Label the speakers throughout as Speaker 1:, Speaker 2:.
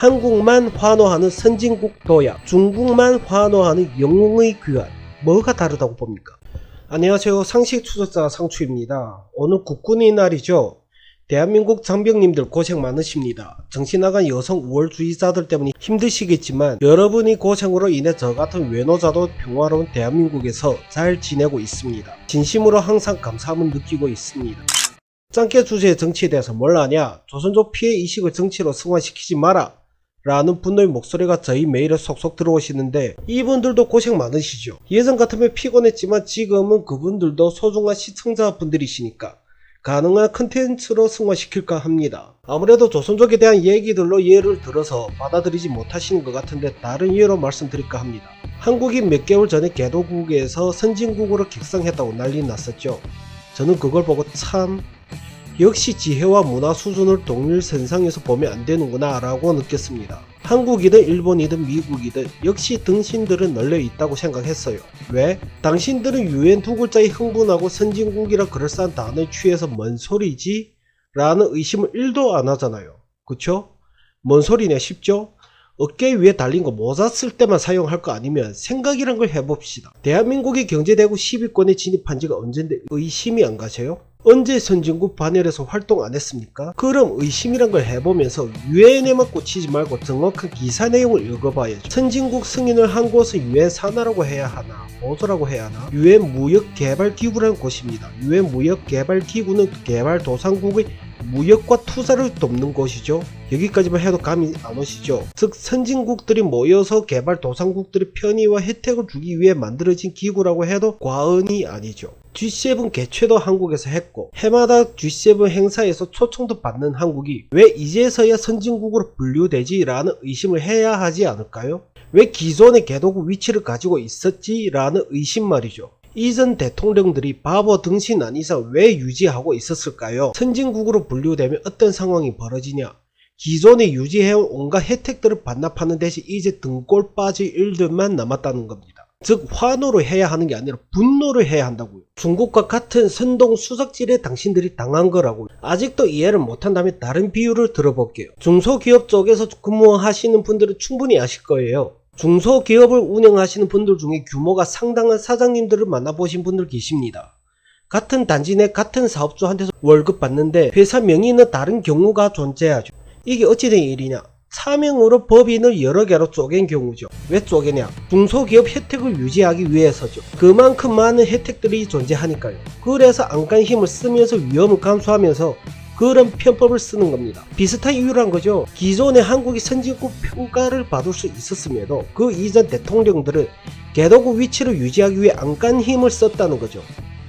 Speaker 1: 한국만 환호하는 선진국 도약, 중국만 환호하는 영웅의 귀환, 뭐가 다르다고 봅니까? 안녕하세요. 상식추적자 상추입니다. 오늘 국군의 날이죠. 대한민국 장병님들 고생 많으십니다. 정신나간 여성 우월주의자들 때문에 힘드시겠지만 여러분이 고생으로 인해 저같은 외노자도 평화로운 대한민국에서 잘 지내고 있습니다. 진심으로 항상 감사함을 느끼고 있습니다. 짱깨 주제의 정치에 대해서 뭘 아냐? 조선족 피해 의식을 정치로 승화시키지 마라 라는 분노의 목소리가 저희 메일에 속속 들어오시는데 이분들도 고생 많으시죠. 예전 같으면 피곤했지만 지금은 그분들도 소중한 시청자분들이시니까 가능한 컨텐츠로 승화시킬까 합니다. 아무래도 조선족에 대한 얘기들로 예를 들어서 받아들이지 못하시는 것 같은데 다른 예로 말씀드릴까 합니다. 한국이 몇 개월 전에 개도국에서 선진국으로 격상했다고 난리 났었죠. 저는 그걸 보고 참 역시 지혜와 문화 수준을 동일선상에서 보면 안 되는구나 라고 느꼈습니다. 한국이든 일본이든 미국이든 역시 당신들은 널려 있다고 생각했어요. 왜? 당신들은 UN 두 글자에 흥분하고 선진국이라 그럴싸한 단어에 취해서 뭔 소리지? 라는 의심을 1도 안 하잖아요. 그쵸? 뭔 소리냐 싶죠? 어깨 위에 달린 거 모자 쓸 때만 사용할 거 아니면 생각이란 걸 해봅시다. 대한민국이 경제대국 10위권에 진입한 지가 언젠데 의심이 안 가세요? 언제 선진국 반열에서 활동 안 했습니까? 그럼 의심이란 걸 해보면서 유엔에만 꽂히지 말고 정확한 기사 내용을 읽어봐야죠. 선진국 승인을 한 곳은 유엔 산하라고 해야 하나 보조라고 해야 하나? 유엔 무역개발기구라는 곳입니다. 유엔 무역개발기구는 개발도상국의 무역과 투자를 돕는 곳이죠. 여기까지만 해도 감이 안 오시죠. 즉 선진국들이 모여서 개발도상국들의 편의와 혜택을 주기 위해 만들어진 기구라고 해도 과언이 아니죠. G7 개최도 한국에서 했고 해마다 G7 행사에서 초청도 받는 한국이 왜 이제서야 선진국으로 분류되지? 라는 의심을 해야 하지 않을까요? 왜 기존의 개도국 위치를 가지고 있었지? 라는 의심 말이죠. 이전 대통령들이 바보 등신 아닌 이상 왜 유지하고 있었을까요? 선진국으로 분류되면 어떤 상황이 벌어지냐? 기존에 유지해온 온갖 혜택들을 반납하는 대신 이제 등골 빠질 일들만 남았다는 겁니다. 즉 환호를 해야 하는 게 아니라 분노를 해야 한다고요. 중국과 같은 선동 수작질에 당신들이 당한 거라고요. 아직도 이해를 못한다면 다른 비유를 들어볼게요. 중소기업 쪽에서 근무하시는 분들은 충분히 아실 거예요. 중소기업을 운영하시는 분들 중에 규모가 상당한 사장님들을 만나보신 분들 계십니다. 같은 단지 내 같은 사업주한테서 월급 받는데 회사 명의는 다른 경우가 존재하죠. 이게 어찌된 일이냐? 사명으로 법인을 여러 개로 쪼갠 경우죠. 왜 쪼개냐? 중소기업 혜택을 유지하기 위해서죠. 그만큼 많은 혜택들이 존재하니까요. 그래서 안간 힘을 쓰면서 위험을 감수하면서 그런 편법을 쓰는 겁니다. 비슷한 이유란 거죠. 기존의 한국이 선진국 평가를 받을 수 있었음에도 그 이전 대통령들은 개도국 위치를 유지하기 위해 안간 힘을 썼다는 거죠.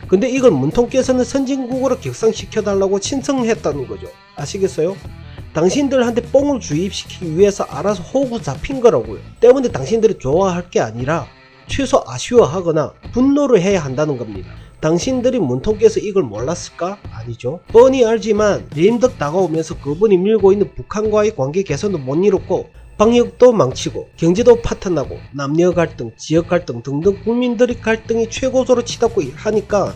Speaker 1: 근데 이걸 문통께서는 선진국으로 격상시켜달라고 신청했다는 거죠. 아시겠어요? 당신들한테 뽕을 주입시키기 위해서 알아서 호구 잡힌 거라고요. 때문에 당신들이 좋아할 게 아니라 최소 아쉬워하거나 분노를 해야 한다는 겁니다. 당신들이 문통께서 이걸 몰랐을까? 아니죠. 뻔히 알지만 림덕 다가오면서 그분이 밀고 있는 북한과의 관계 개선도 못 이뤘고 방역도 망치고 경제도 파탄나고 남녀 갈등, 지역 갈등 등등 국민들의 갈등이 최고조로 치닫고 하니까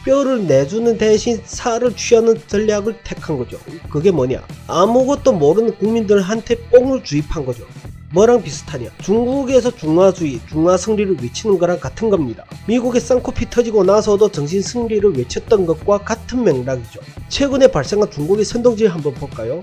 Speaker 1: 뼈를 내주는 대신 살을 취하는 전략을 택한 거죠. 그게 뭐냐? 아무것도 모르는 국민들한테 뽕을 주입한 거죠. 뭐랑 비슷하냐? 중국에서 중화주의, 중화승리를 외치는 거랑 같은 겁니다. 미국의 쌍코피 터지고 나서도 정신승리를 외쳤던 것과 같은 맥락이죠. 최근에 발생한 중국의 선동질 한번 볼까요?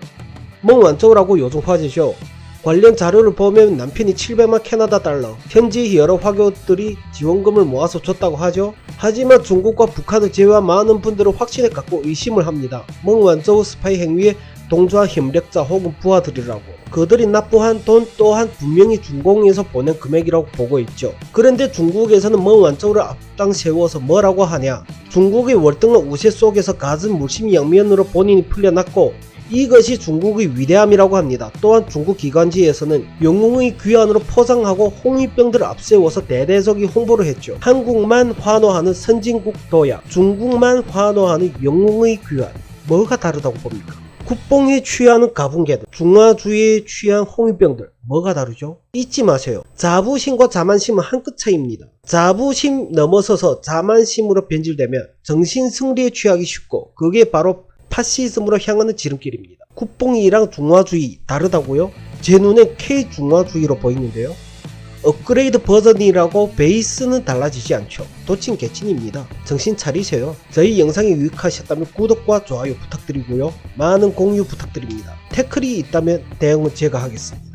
Speaker 1: 멍완쩌우라고 요즘 화제죠. 관련 자료를 보면 남편이 700만 캐나다 달러, 현지 여러 화교들이 지원금을 모아서 줬다고 하죠. 하지만 중국과 북한을 제외한 많은 분들은 확신에 갖고 의심을 합니다. 멍완쩌우 스파이 행위에 동조한 협력자 혹은 부하들이라고. 그들이 납부한 돈 또한 분명히 중공에서 보낸 금액이라고 보고 있죠. 그런데 중국에서는 멍완쩌우를 앞당 세워서 뭐라고 하냐? 중국의 월등한 우세 속에서 갖은 물심양면으로 본인이 풀려났고 이것이 중국의 위대함이라고 합니다. 또한 중국 기관지에서는 영웅의 귀환으로 포장하고 홍위병들을 앞세워서 대대적인 홍보를 했죠. 한국만 환호하는 선진국 도약, 중국만 환호하는 영웅의 귀환, 뭐가 다르다고 봅니까? 국뽕에 취하는 가분개들, 중화주의에 취한 홍위병들, 뭐가 다르죠? 잊지 마세요. 자부심과 자만심은 한 끗 차이입니다. 자부심 넘어서서 자만심으로 변질되면 정신승리에 취하기 쉽고 그게 바로 파시즘으로 향하는 지름길입니다. 국뽕이랑 중화주의 다르다고요? 제 눈엔 K 중화주의로 보이는데요. 업그레이드 버전이라고 베이스는 달라지지 않죠. 도친 개친입니다. 정신 차리세요. 저희 영상이 유익하셨다면 구독과 좋아요 부탁드리고요. 많은 공유 부탁드립니다. 태클이 있다면 대응은 제가 하겠습니다.